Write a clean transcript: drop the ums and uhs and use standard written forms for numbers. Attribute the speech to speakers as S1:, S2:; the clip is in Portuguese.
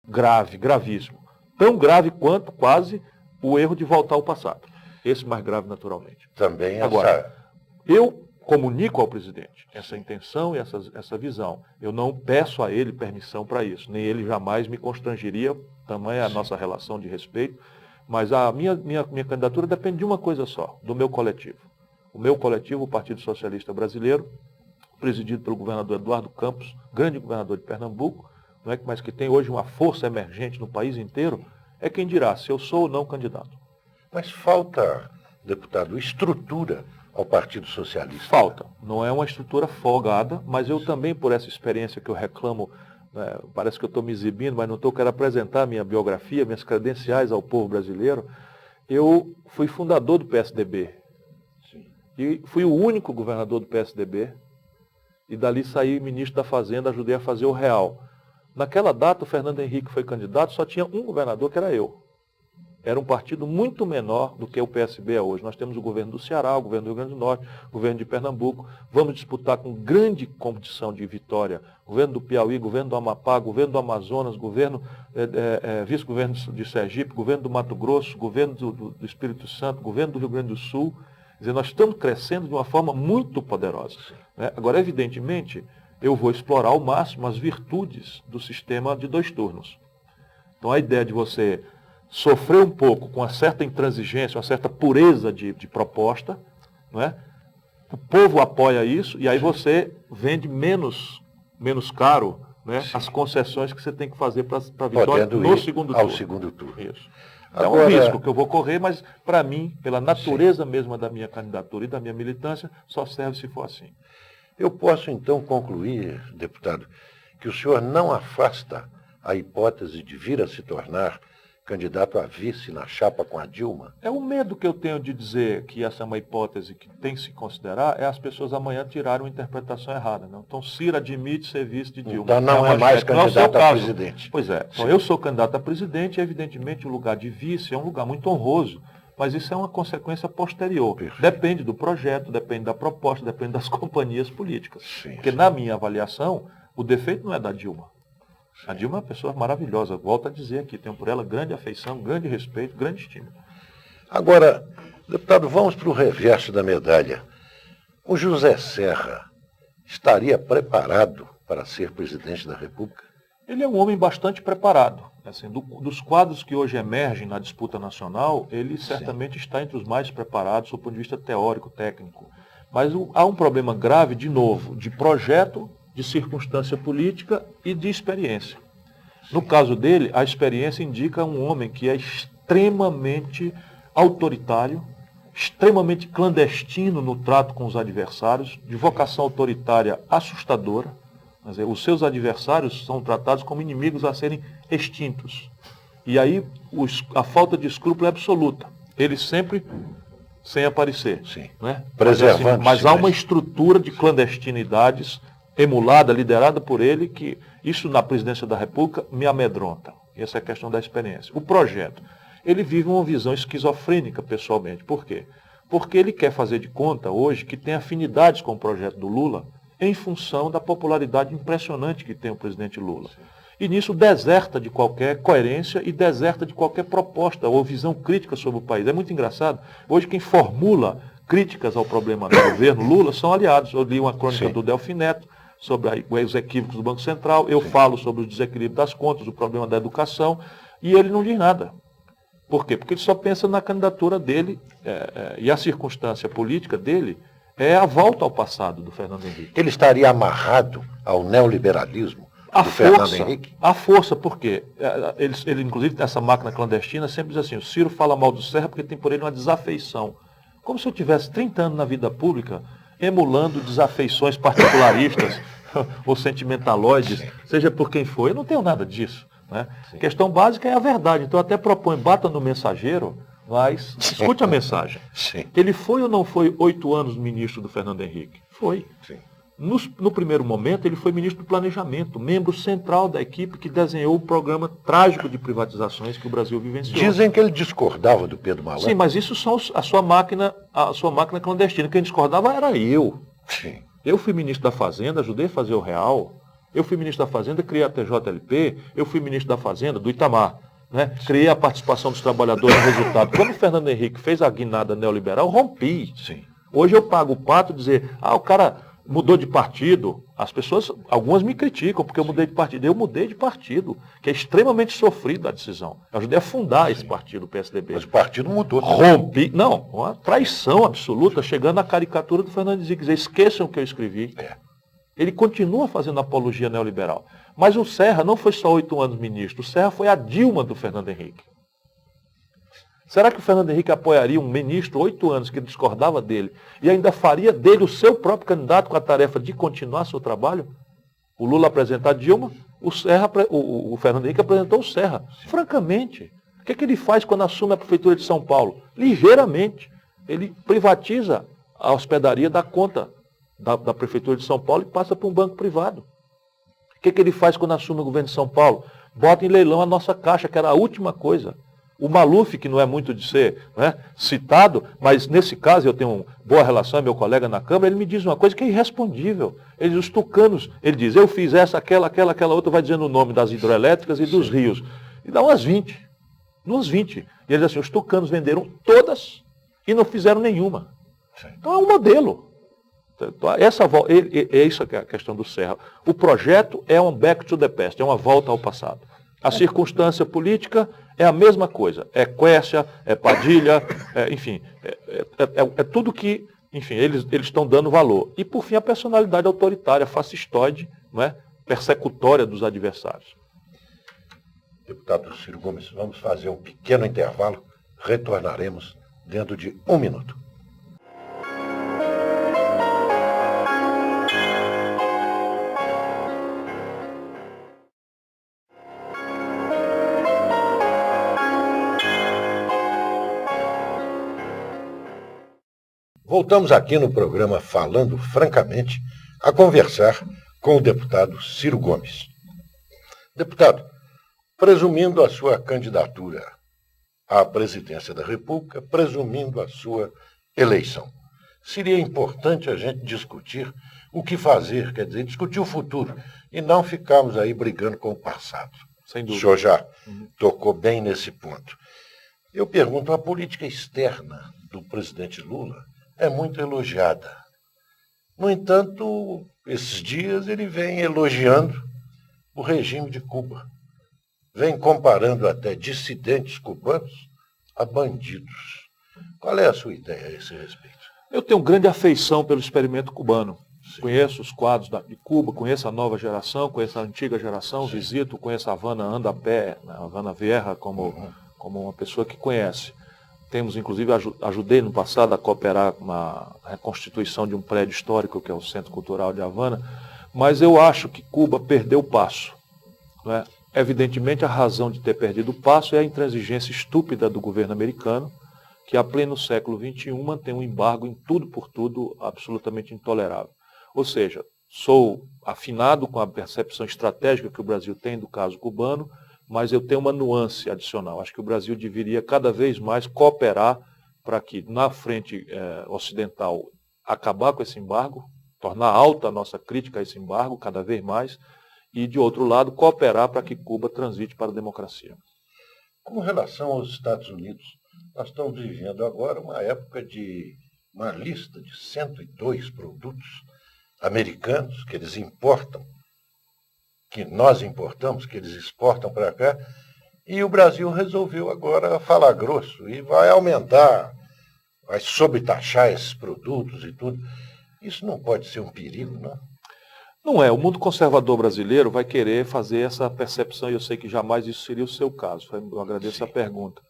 S1: grave, gravíssimo. Tão grave quanto quase o erro de voltar ao passado. Esse mais grave, naturalmente.
S2: Também
S1: Agora, eu comunico ao presidente essa intenção e essa visão. Eu não peço a ele permissão para isso, nem ele jamais me constrangeria, tamanha a nossa relação de respeito, mas a minha candidatura depende de uma coisa só, do meu coletivo. O meu coletivo, o Partido Socialista Brasileiro, presidido pelo governador Eduardo Campos, grande governador de Pernambuco, não é, mas que tem hoje uma força emergente no país inteiro, é quem dirá se eu sou ou não candidato.
S2: Mas falta, deputado, estrutura ao Partido Socialista.
S1: Falta. Não é uma estrutura folgada, mas eu também, por essa experiência que eu reclamo, parece que eu estou me exibindo, mas não estou, quero apresentar minha biografia, minhas credenciais ao povo brasileiro. Eu fui fundador do PSDB.
S2: Sim.
S1: E fui o único governador do PSDB. E dali saí ministro da Fazenda, ajudei a fazer o real. Naquela data, o Fernando Henrique foi candidato, só tinha um governador, que era eu. Era um partido muito menor do que o PSB é hoje. Nós temos o governo do Ceará, o governo do Rio Grande do Norte, o governo de Pernambuco. Vamos disputar com grande condição de vitória. Governo do Piauí, governo do Amapá, governo do Amazonas, vice-governo de Sergipe, governo do Mato Grosso, governo do Espírito Santo, governo do Rio Grande do Sul. Quer dizer, nós estamos crescendo de uma forma muito poderosa. Né? Agora, evidentemente, eu vou explorar ao máximo as virtudes do sistema de 2 turnos. Então, a ideia de você sofrer um pouco com uma certa intransigência, uma certa pureza de proposta, não é? O povo apoia isso e aí você vende menos caro, né, as concessões que você tem que fazer para a vitória no segundo turno.
S2: Ao segundo turno.
S1: Isso. É um risco que eu vou correr, mas para mim, pela natureza mesma da minha candidatura e da minha militância, só serve se for assim.
S2: Eu posso então concluir, deputado, que o senhor não afasta a hipótese de vir a se tornar candidato a vice na chapa com a Dilma?
S1: É o medo que eu tenho de dizer que essa é uma hipótese que tem que se considerar, é as pessoas amanhã tirarem uma interpretação errada. Não? Então, Ciro admite ser vice de Dilma.
S2: Então não é mais candidato a presidente.
S1: Pois é. Então, eu sou candidato a presidente e, evidentemente, o lugar de vice é um lugar muito honroso, mas isso é uma consequência posterior.
S2: Perfeito.
S1: Depende do projeto, depende da proposta, depende das companhias políticas.
S2: Sim,
S1: porque, na minha avaliação, o defeito não é da Dilma. A Dilma é uma pessoa maravilhosa, volto a dizer aqui, tenho por ela grande afeição, grande respeito, grande estima.
S2: Agora, deputado, vamos para o reverso da medalha. O José Serra estaria preparado para ser presidente da República?
S1: Ele é um homem bastante preparado. Assim, dos quadros que hoje emergem na disputa nacional, ele certamente está entre os mais preparados do ponto de vista teórico, técnico. Mas há um problema grave, de novo, de projeto, de circunstância política e de experiência. No caso dele, a experiência indica um homem que é extremamente autoritário, extremamente clandestino no trato com os adversários, de vocação autoritária assustadora. Quer dizer, os seus adversários são tratados como inimigos a serem extintos. E aí a falta de escrúpulo é absoluta. Ele sempre sem aparecer.
S2: Sim.
S1: Né?
S2: Preservando.
S1: Mas há uma estrutura de clandestinidades emulada, liderada por ele, que isso na presidência da República me amedronta. Essa é a questão da experiência. O projeto. Ele vive uma visão esquizofrênica pessoalmente. Por quê? Porque ele quer fazer de conta hoje que tem afinidades com o projeto do Lula em função da popularidade impressionante que tem o presidente Lula. E nisso deserta de qualquer coerência e deserta de qualquer proposta ou visão crítica sobre o país. É muito engraçado. Hoje quem formula críticas ao problema do governo Lula são aliados. Eu li uma crônica do Delfim Neto sobre os equívocos do Banco Central, eu falo sobre o desequilíbrio das contas, o problema da educação, e ele não diz nada. Por quê? Porque ele só pensa na candidatura dele, e a circunstância política dele é a volta ao passado do Fernando Henrique.
S2: Ele estaria amarrado ao neoliberalismo do Fernando Henrique?
S1: A força, por quê? Ele, inclusive, nessa máquina clandestina, sempre diz assim, o Ciro fala mal do Serra porque tem por ele uma desafeição. Como se eu tivesse 30 anos na vida pública emulando desafeições particularistas ou sentimentaloides, seja por quem for. Eu não tenho nada disso. Né? A questão básica é a verdade. Então eu até proponho, bata no mensageiro, mas escute a mensagem.
S2: Sim.
S1: Ele foi ou não foi 8 anos ministro do Fernando Henrique? Foi.
S2: Sim.
S1: No primeiro momento, ele foi ministro do Planejamento, membro central da equipe que desenhou o programa trágico de privatizações que o Brasil vivenciou.
S2: Dizem que ele discordava do Pedro Malan.
S1: Sim, mas isso são a sua máquina clandestina. Quem discordava era eu.
S2: Sim.
S1: Eu fui ministro da Fazenda, ajudei a fazer o real. Eu fui ministro da Fazenda, criei a TJLP, eu fui ministro da Fazenda do Itamar. Né? Criei a participação dos trabalhadores no resultado. Quando o Fernando Henrique fez a guinada neoliberal, eu rompi.
S2: Sim.
S1: Hoje eu pago o pato dizer, o cara mudou de partido. As pessoas, algumas me criticam porque eu mudei de partido. Eu mudei de partido, que é extremamente sofrido a decisão. Eu ajudei a fundar esse partido, o PSDB.
S2: Mas o partido mudou.
S1: Rompi, não, uma traição absoluta, chegando à caricatura do Fernando Henrique. Dizer, esqueçam o que eu escrevi. Ele continua fazendo apologia neoliberal. Mas o Serra não foi só 8 anos ministro, o Serra foi a Dilma do Fernando Henrique. Será que o Fernando Henrique apoiaria um ministro 8 anos que discordava dele e ainda faria dele o seu próprio candidato com a tarefa de continuar seu trabalho? O Lula apresentar a Dilma, o Fernando Henrique apresentou o Serra. Francamente, o que ele faz quando assume a prefeitura de São Paulo? Ligeiramente, ele privatiza a hospedaria da conta da prefeitura de São Paulo e passa para um banco privado. O que ele faz quando assume o governo de São Paulo? Bota em leilão a nossa caixa, que era a última coisa. O Maluf, que não é muito de ser citado, mas nesse caso eu tenho uma boa relação, é meu colega na Câmara, ele me diz uma coisa que é irrespondível. Os tucanos, ele diz, eu fiz essa, aquela outra, vai dizendo o nome das hidrelétricas e dos rios. E dá umas 20. Umas 20. E ele diz assim, os tucanos venderam todas e não fizeram nenhuma. Então é um modelo. Isso é a questão do Serra. O projeto é um back to the past, é uma volta ao passado. A circunstância política é a mesma coisa. É Quércia, é Padilha, enfim, é tudo que, enfim, eles estão dando valor. E, por fim, a personalidade autoritária, fascistoide, persecutória dos adversários.
S2: Deputado Ciro Gomes, vamos fazer um pequeno intervalo. Retornaremos dentro de 1 minuto. Voltamos aqui no programa Falando Francamente a conversar com o deputado Ciro Gomes. Deputado, presumindo a sua candidatura à presidência da República, presumindo a sua eleição, seria importante a gente discutir o que fazer, quer dizer, discutir o futuro e não ficarmos aí brigando com o passado.
S1: Sem dúvida.
S2: O senhor já tocou bem nesse ponto. Eu pergunto, a política externa do presidente Lula é muito elogiada. No entanto, esses dias ele vem elogiando o regime de Cuba. Vem comparando até dissidentes cubanos a bandidos. Qual é a sua ideia a esse respeito?
S1: Eu tenho grande afeição pelo experimento cubano. Sim. Conheço os quadros de Cuba, conheço a nova geração, conheço a antiga geração, sim, visito, conheço a Havana, anda a pé, a Havana Vieja como uma pessoa que conhece. Temos, inclusive, ajudei no passado a cooperar com a reconstituição de um prédio histórico, que é o Centro Cultural de Havana, mas eu acho que Cuba perdeu o passo. Evidentemente, a razão de ter perdido o passo é a intransigência estúpida do governo americano, que a pleno século XXI mantém um embargo em tudo por tudo absolutamente intolerável. Ou seja, sou afinado com a percepção estratégica que o Brasil tem do caso cubano, mas eu tenho uma nuance adicional. Acho que o Brasil deveria cada vez mais cooperar para que, na frente ocidental, acabar com esse embargo, tornar alta a nossa crítica a esse embargo cada vez mais, e, de outro lado, cooperar para que Cuba transite para a democracia.
S2: Com relação aos Estados Unidos, nós estamos vivendo agora uma época de uma lista de 102 produtos americanos que eles importam, que nós importamos, que eles exportam para cá, e o Brasil resolveu agora falar grosso e vai aumentar, vai sobretaxar esses produtos e tudo. Isso não pode ser um perigo, não?
S1: Não é. O mundo conservador brasileiro vai querer fazer essa percepção, e eu sei que jamais isso seria o seu caso. Eu agradeço a pergunta.